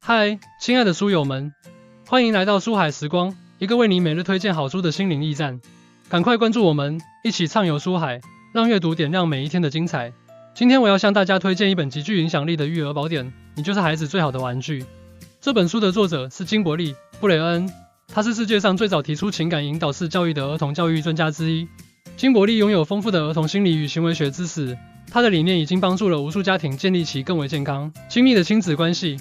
嗨，亲爱的书友们，欢迎来到书海时光，一个为你每日推荐好书的心灵驿站。赶快关注我们，一起畅游书海，让阅读点亮每一天的精彩。今天我要向大家推荐一本极具影响力的育儿宝典，你就是孩子最好的玩具。这本书的作者是金伯利·布雷恩，他是世界上最早提出情感引导式教育的儿童教育专家之一。金伯利拥有丰富的儿童心理与行为学知识，他的理念已经帮助了无数家庭建立起更为健康、亲密的亲子关系。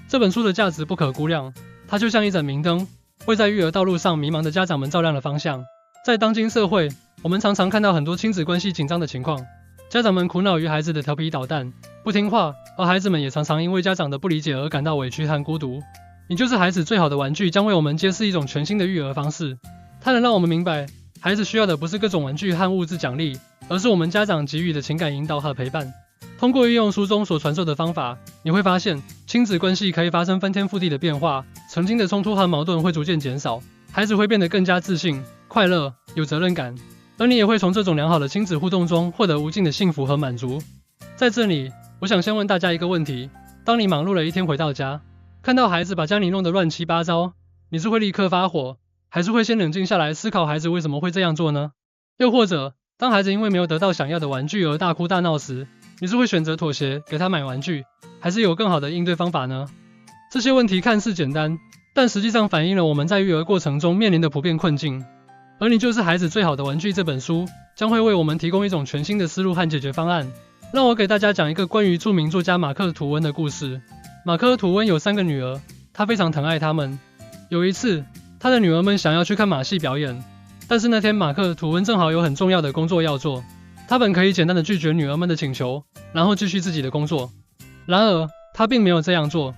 这本书的价值不可估量，它就像一盏明灯，为在育儿道路上迷茫的家长们照亮了方向。在当今社会，我们常常看到很多亲子关系紧张的情况，家长们苦恼于孩子的调皮捣蛋、不听话，而孩子们也常常因为家长的不理解而感到委屈和孤独。你就是孩子最好的玩具将为我们揭示一种全新的育儿方式，它能让我们明白，孩子需要的不是各种玩具和物质奖励，而是我们家长给予的情感引导和陪伴。通过运用书中所传授的方法，你会发现亲子关系可以发生翻天覆地的变化，曾经的冲突和矛盾会逐渐减少，孩子会变得更加自信、快乐、有责任感，而你也会从这种良好的亲子互动中获得无尽的幸福和满足。在这里，我想先问大家一个问题：当你忙碌了一天回到家，看到孩子把家里弄得乱七八糟，你是会立刻发火，还是会先冷静下来思考孩子为什么会这样做呢？又或者，当孩子因为没有得到想要的玩具而大哭大闹时，你是会选择妥协，给他买玩具，还是有更好的应对方法呢？这些问题看似简单，但实际上反映了我们在育儿过程中面临的普遍困境。而你就是孩子最好的玩具这本书，将会为我们提供一种全新的思路和解决方案。让我给大家讲一个关于著名作家马克·吐温的故事。马克·吐温有3个女儿，他非常疼爱她们。有一次，他的女儿们想要去看马戏表演，但是那天马克·吐温正好有很重要的工作要做。他本可以简单的拒绝女儿们的请求，然后继续自己的工作。然而，他并没有这样做。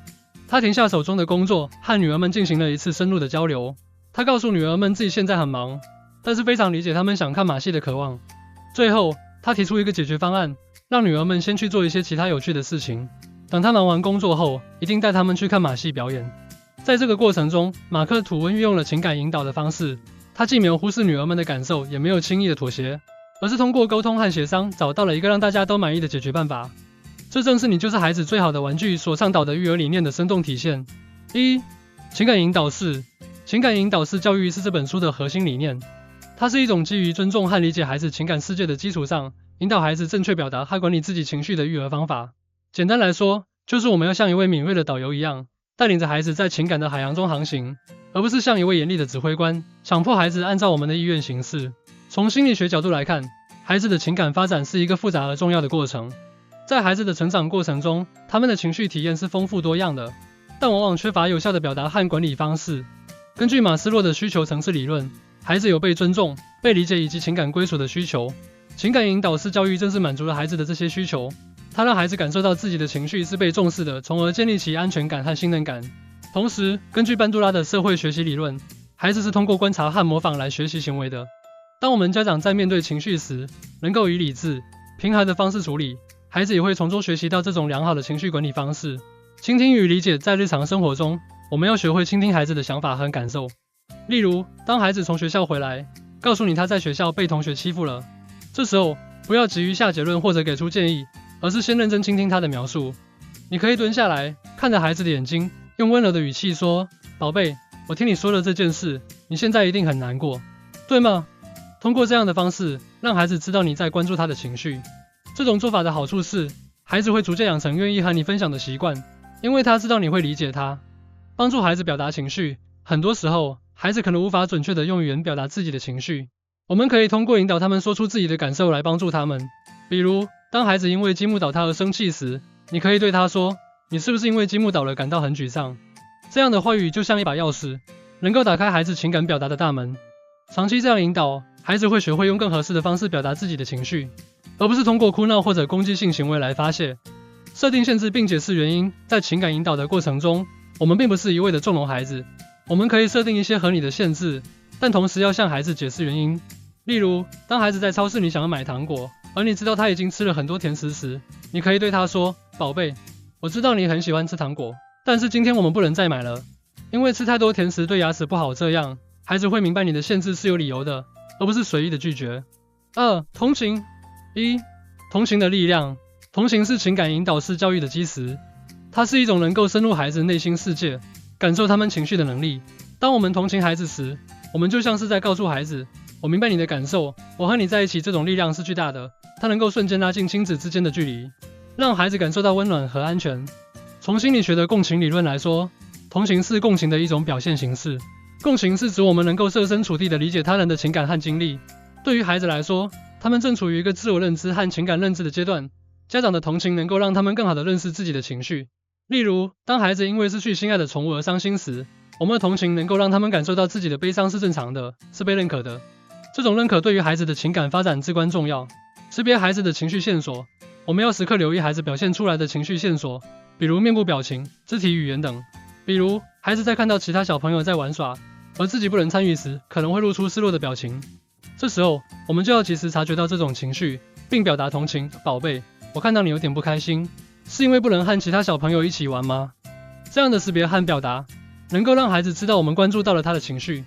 他停下手中的工作，和女儿们进行了一次深入的交流。他告诉女儿们自己现在很忙，但是非常理解她们想看马戏的渴望。最后，他提出一个解决方案，让女儿们先去做一些其他有趣的事情。等他忙完工作后，一定带她们去看马戏表演。在这个过程中，马克·吐温运用了情感引导的方式，他既没有忽视女儿们的感受，也没有轻易的妥协，而是通过沟通和协商，找到了一个让大家都满意的解决办法。这正是你就是孩子最好的玩具所倡导的育儿理念的生动体现。1. 情感引导式。情感引导式教育是这本书的核心理念，它是一种基于尊重和理解孩子情感世界的基础上，引导孩子正确表达和管理自己情绪的育儿方法。简单来说，就是我们要像一位敏锐的导游一样，带领着孩子在情感的海洋中航行，而不是像一位严厉的指挥官，强迫孩子按照我们的意愿行事。从心理学角度来看，孩子的情感发展是一个复杂而重要的过程。在孩子的成长过程中，他们的情绪体验是丰富多样的，但往往缺乏有效的表达和管理方式。根据马斯洛的需求层次理论，孩子有被尊重、被理解以及情感归属的需求。情感引导式教育正是满足了孩子的这些需求，它让孩子感受到自己的情绪是被重视的，从而建立起安全感和信任感。同时，根据班杜拉的社会学习理论，孩子是通过观察和模仿来学习行为的。当我们家长在面对情绪时，能够以理智、平和的方式处理，孩子也会从中学习到这种良好的情绪管理方式。倾听与理解。在日常生活中，我们要学会倾听孩子的想法和感受。例如，当孩子从学校回来，告诉你他在学校被同学欺负了，这时候不要急于下结论或者给出建议，而是先认真倾听他的描述。你可以蹲下来，看着孩子的眼睛，用温柔的语气说：“宝贝，我听你说了这件事，你现在一定很难过，对吗？”通过这样的方式，让孩子知道你在关注他的情绪。这种做法的好处是，孩子会逐渐养成愿意和你分享的习惯，因为他知道你会理解他。帮助孩子表达情绪，很多时候，孩子可能无法准确地用语言表达自己的情绪。我们可以通过引导他们说出自己的感受来帮助他们。比如，当孩子因为积木倒塌而生气时，你可以对他说：“你是不是因为积木倒了感到很沮丧？”这样的话语就像一把钥匙，能够打开孩子情感表达的大门。长期这样引导，孩子会学会用更合适的方式表达自己的情绪，而不是通过哭闹或者攻击性行为来发泄。设定限制并解释原因。在情感引导的过程中，我们并不是一味的纵容孩子，我们可以设定一些合理的限制，但同时要向孩子解释原因。例如，当孩子在超市里想要买糖果，而你知道他已经吃了很多甜食时，你可以对他说：“宝贝，我知道你很喜欢吃糖果，但是今天我们不能再买了，因为吃太多甜食对牙齿不好。”这样，孩子会明白你的限制是有理由的，而不是随意的拒绝。2. 同情。1. 同情的力量。同情是情感引导式教育的基石。它是一种能够深入孩子内心世界，感受他们情绪的能力。当我们同情孩子时，我们就像是在告诉孩子，我明白你的感受，我和你在一起，这种力量是巨大的，它能够瞬间拉近亲子之间的距离，让孩子感受到温暖和安全。从心理学的共情理论来说，同情是共情的一种表现形式。共情是指我们能够设身处地地理解他人的情感和经历。对于孩子来说，他们正处于一个自我认知和情感认知的阶段，家长的同情能够让他们更好地认识自己的情绪。例如，当孩子因为失去心爱的宠物而伤心时，我们的同情能够让他们感受到自己的悲伤是正常的，是被认可的。这种认可对于孩子的情感发展至关重要。识别孩子的情绪线索，我们要时刻留意孩子表现出来的情绪线索，比如面部表情、肢体语言等。比如，孩子在看到其他小朋友在玩耍，而自己不能参与时，可能会露出失落的表情。这时候，我们就要及时察觉到这种情绪，并表达同情。宝贝，我看到你有点不开心，是因为不能和其他小朋友一起玩吗？这样的识别和表达，能够让孩子知道我们关注到了他的情绪。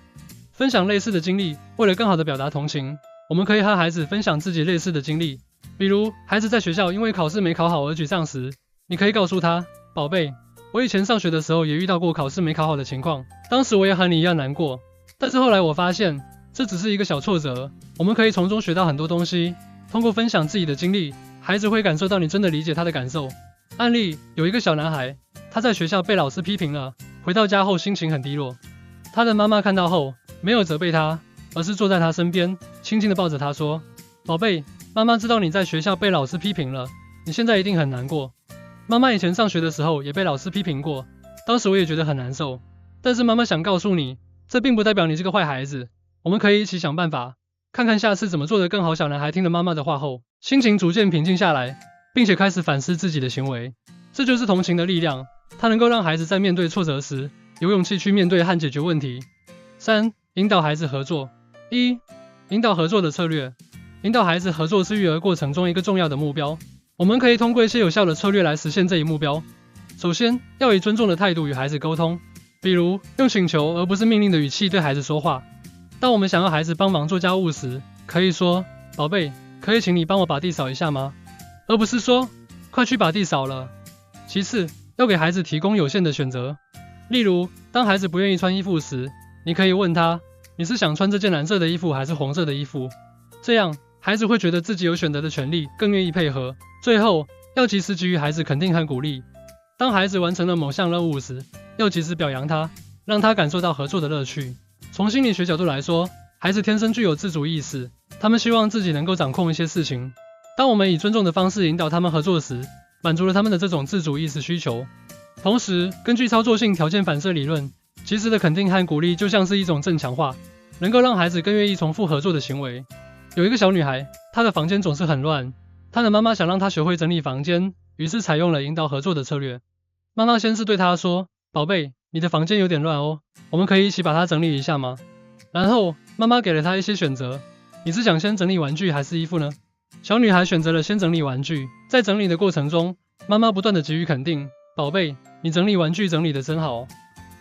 分享类似的经历，为了更好地表达同情，我们可以和孩子分享自己类似的经历。比如，孩子在学校因为考试没考好而沮丧时，你可以告诉他，宝贝，我以前上学的时候也遇到过考试没考好的情况，当时我也和你一样难过，但是后来我发现，这只是一个小挫折，我们可以从中学到很多东西。通过分享自己的经历，孩子会感受到你真的理解他的感受。案例，有一个小男孩，他在学校被老师批评了，回到家后心情很低落。他的妈妈看到后，没有责备他，而是坐在他身边，轻轻地抱着他说，宝贝，妈妈知道你在学校被老师批评了，你现在一定很难过。妈妈以前上学的时候也被老师批评过，当时我也觉得很难受，但是妈妈想告诉你，这并不代表你是个坏孩子，我们可以一起想办法，看看下次怎么做得更好。小男孩听了妈妈的话后，心情逐渐平静下来，并且开始反思自己的行为。这就是同情的力量，它能够让孩子在面对挫折时，有勇气去面对和解决问题。3. 引导孩子合作。1. 引导合作的策略。引导孩子合作是育儿过程中一个重要的目标，我们可以通过一些有效的策略来实现这一目标。首先，要以尊重的态度与孩子沟通，比如用请求而不是命令的语气对孩子说话。当我们想要孩子帮忙做家务时，可以说，宝贝，可以请你帮我把地扫一下吗？而不是说，快去把地扫了。其次，要给孩子提供有限的选择。例如，当孩子不愿意穿衣服时，你可以问他，你是想穿这件蓝色的衣服还是红色的衣服？这样，孩子会觉得自己有选择的权利，更愿意配合。最后，要及时给予孩子肯定和鼓励。当孩子完成了某项任务时，要及时表扬他，让他感受到合作的乐趣。从心理学角度来说，孩子天生具有自主意识，他们希望自己能够掌控一些事情。当我们以尊重的方式引导他们合作时，满足了他们的这种自主意识需求。同时，根据操作性条件反射理论，及时的肯定和鼓励就像是一种正强化，能够让孩子更愿意重复合作的行为。有一个小女孩，她的房间总是很乱，她的妈妈想让她学会整理房间，于是采用了引导合作的策略。妈妈先是对她说，宝贝，你的房间有点乱哦，我们可以一起把它整理一下吗？然后，妈妈给了她一些选择，你是想先整理玩具还是衣服呢？小女孩选择了先整理玩具，在整理的过程中，妈妈不断的给予肯定，宝贝，你整理玩具整理得真好。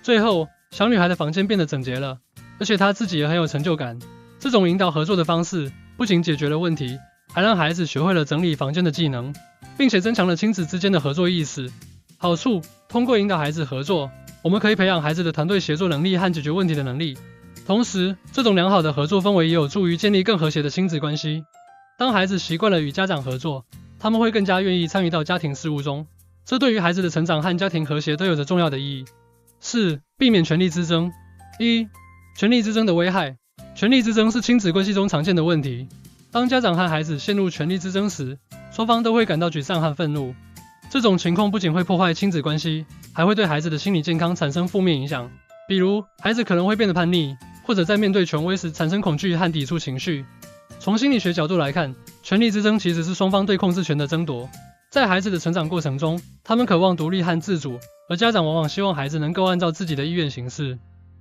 最后，小女孩的房间变得整洁了，而且她自己也很有成就感。这种引导合作的方式，不仅解决了问题，还让孩子学会了整理房间的技能，并且增强了亲子之间的合作意识。好处，通过引导孩子合作，我们可以培养孩子的团队协作能力和解决问题的能力。同时，这种良好的合作氛围也有助于建立更和谐的亲子关系。当孩子习惯了与家长合作，他们会更加愿意参与到家庭事务中，这对于孩子的成长和家庭和谐都有着重要的意义。4. 避免权力之争。1. 权力之争的危害。权力之争是亲子关系中常见的问题。当家长和孩子陷入权力之争时，双方都会感到沮丧和愤怒。这种情况不仅会破坏亲子关系，还会对孩子的心理健康产生负面影响。比如，孩子可能会变得叛逆，或者在面对权威时产生恐惧和抵触情绪。从心理学角度来看，权力之争其实是双方对控制权的争夺。在孩子的成长过程中，他们渴望独立和自主，而家长往往希望孩子能够按照自己的意愿行事。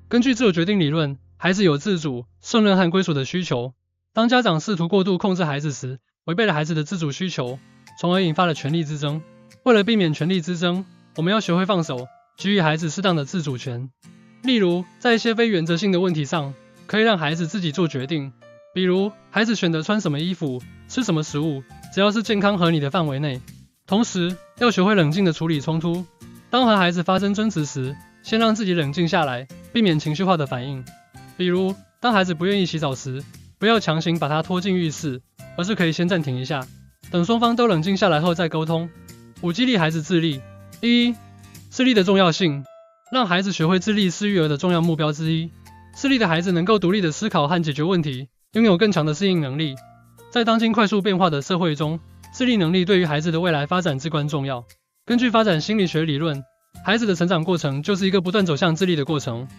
根据自我决定理论，孩子有自主、胜任和归属的需求。当家长试图过度控制孩子时，违背了孩子的自主需求，从而引发了权力之争。为了避免权力之争，我们要学会放手，给予孩子适当的自主权。例如，在一些非原则性的问题上，可以让孩子自己做决定。比如，孩子选择穿什么衣服、吃什么食物，只要是健康合理的范围内。同时，要学会冷静地处理冲突，当和孩子发生争执时，先让自己冷静下来，避免情绪化的反应。比如，当孩子不愿意洗澡时，不要强行把他拖进浴室，而是可以先暂停一下，等双方都冷静下来后再沟通。5、激励孩子自立。1、自立的重要性。让孩子学会自立是育儿的重要目标之一。自立的孩子能够独立的思考和解决问题，拥有更强的适应能力。在当今快速变化的社会中，自立能力对于孩子的未来发展至关重要。根据发展心理学理论，孩子的成长过程就是一个不断走向自立的过程。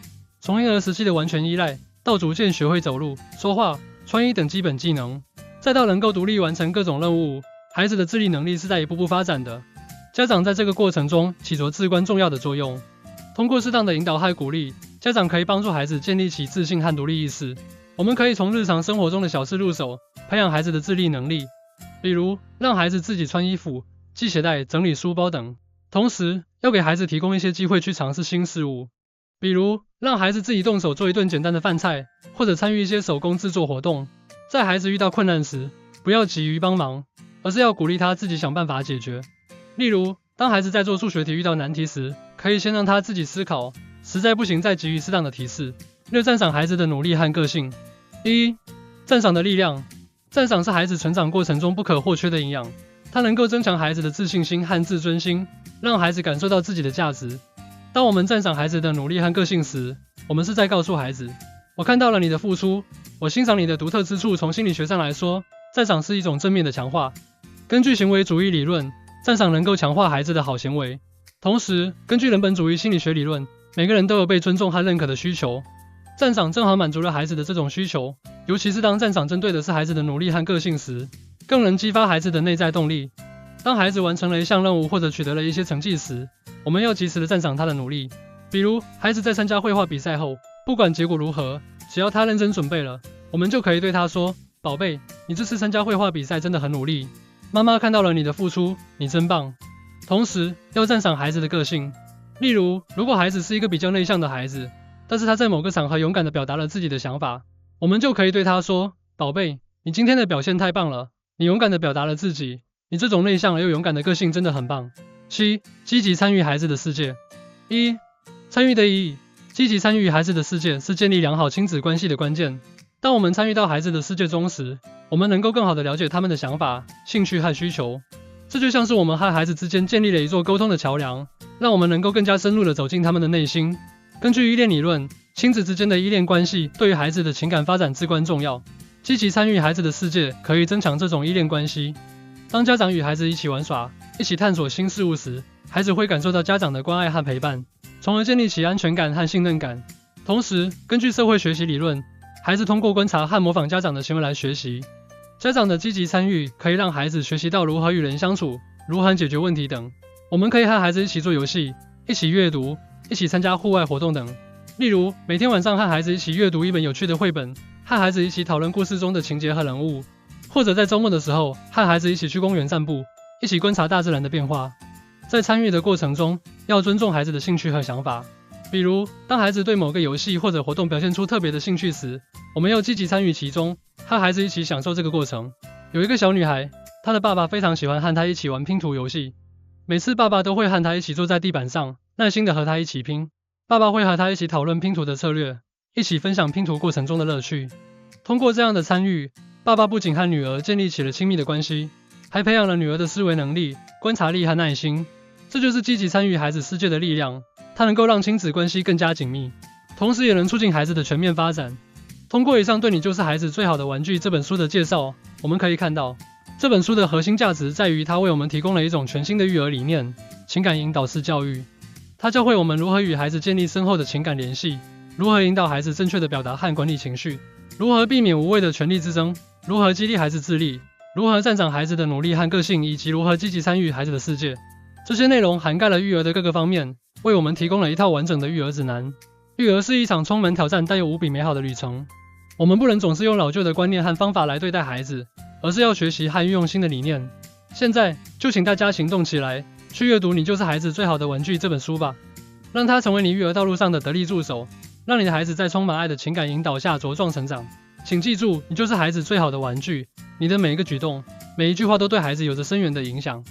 从婴儿时期的完全依赖，到逐渐学会走路、说话、穿衣等基本技能，再到能够独立完成各种任务，孩子的自立能力是在一步步发展的。家长在这个过程中起着至关重要的作用。通过适当的引导和鼓励，家长可以帮助孩子建立起自信和独立意识。我们可以从日常生活中的小事入手，培养孩子的自立能力，比如让孩子自己穿衣服、系鞋带、整理书包等。同时，要给孩子提供一些机会去尝试新事物，比如让孩子自己动手做一顿简单的饭菜，或者参与一些手工制作活动。在孩子遇到困难时，不要急于帮忙，而是要鼓励他自己想办法解决。例如，当孩子在做数学题遇到难题时，可以先让他自己思考，实在不行再给予适当的提示。6、赞赏孩子的努力和个性。1、赞赏的力量。赞赏是孩子成长过程中不可或缺的营养，它能够增强孩子的自信心和自尊心，让孩子感受到自己的价值。当我们赞赏孩子的努力和个性时，我们是在告诉孩子，我看到了你的付出，我欣赏你的独特之处。从心理学上来说，赞赏是一种正面的强化。根据行为主义理论，赞赏能够强化孩子的好行为。同时，根据人本主义心理学理论，每个人都有被尊重和认可的需求。赞赏正好满足了孩子的这种需求，尤其是当赞赏针对的是孩子的努力和个性时，更能激发孩子的内在动力。当孩子完成了一项任务或者取得了一些成绩时，我们要及时的赞赏他的努力。比如，孩子在参加绘画比赛后，不管结果如何，只要他认真准备了，我们就可以对他说：“宝贝，你这次参加绘画比赛真的很努力，妈妈看到了你的付出，你真棒。”同时，要赞赏孩子的个性。例如，如果孩子是一个比较内向的孩子，但是他在某个场合勇敢地表达了自己的想法，我们就可以对他说：“宝贝，你今天的表现太棒了，你勇敢地表达了自己，你这种内向而又勇敢的个性真的很棒。”7、积极参与孩子的世界。1、参与的意义。积极参与孩子的世界是建立良好亲子关系的关键。当我们参与到孩子的世界中时，我们能够更好地了解他们的想法、兴趣和需求。这就像是我们和孩子之间建立了一座沟通的桥梁，让我们能够更加深入地走进他们的内心。根据依恋理论，亲子之间的依恋关系对于孩子的情感发展至关重要。积极参与孩子的世界可以增强这种依恋关系。当家长与孩子一起玩耍，一起探索新事物时，孩子会感受到家长的关爱和陪伴，从而建立起安全感和信任感。同时，根据社会学习理论，孩子通过观察和模仿家长的行为来学习。家长的积极参与可以让孩子学习到如何与人相处、如何解决问题等。我们可以和孩子一起做游戏，一起阅读，一起参加户外活动等。例如，每天晚上和孩子一起阅读一本有趣的绘本，和孩子一起讨论故事中的情节和人物，或者在周末的时候和孩子一起去公园散步，一起观察大自然的变化。在参与的过程中，要尊重孩子的兴趣和想法。比如，当孩子对某个游戏或者活动表现出特别的兴趣时，我们要积极参与其中，和孩子一起享受这个过程。有一个小女孩，她的爸爸非常喜欢和她一起玩拼图游戏，每次爸爸都会和她一起坐在地板上，耐心地和她一起拼。爸爸会和她一起讨论拼图的策略，一起分享拼图过程中的乐趣。通过这样的参与，爸爸不仅和女儿建立起了亲密的关系，还培养了女儿的思维能力、观察力和耐心。这就是积极参与孩子世界的力量，它能够让亲子关系更加紧密，同时也能促进孩子的全面发展。通过以上对你就是孩子最好的玩具这本书的介绍，我们可以看到，这本书的核心价值在于它为我们提供了一种全新的育儿理念——情感引导式教育。它教会我们如何与孩子建立深厚的情感联系，如何引导孩子正确的表达和管理情绪，如何避免无谓的权力之争，如何激励孩子自立，如何赞赏孩子的努力和个性，以及如何积极参与孩子的世界。这些内容涵盖了育儿的各个方面，为我们提供了一套完整的育儿指南。育儿是一场充满挑战但又无比美好的旅程。我们不能总是用老旧的观念和方法来对待孩子，而是要学习和运用新的理念。现在就请大家行动起来，去阅读《你就是孩子最好的玩具》这本书吧，让它成为你育儿道路上的得力助手，让你的孩子在充满爱的情感引导下茁壮成长。请记住，你就是孩子最好的玩具，你的每一个举动、每一句话都对孩子有着深远的影响。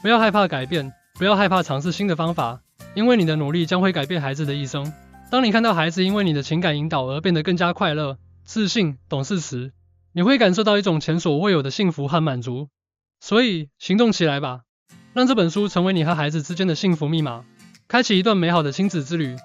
不要害怕改变，不要害怕尝试新的方法，因为你的努力将会改变孩子的一生。当你看到孩子因为你的情感引导而变得更加快乐、自信、懂事时，你会感受到一种前所未有的幸福和满足。所以，行动起来吧，让这本书成为你和孩子之间的幸福密码，开启一段美好的亲子之旅。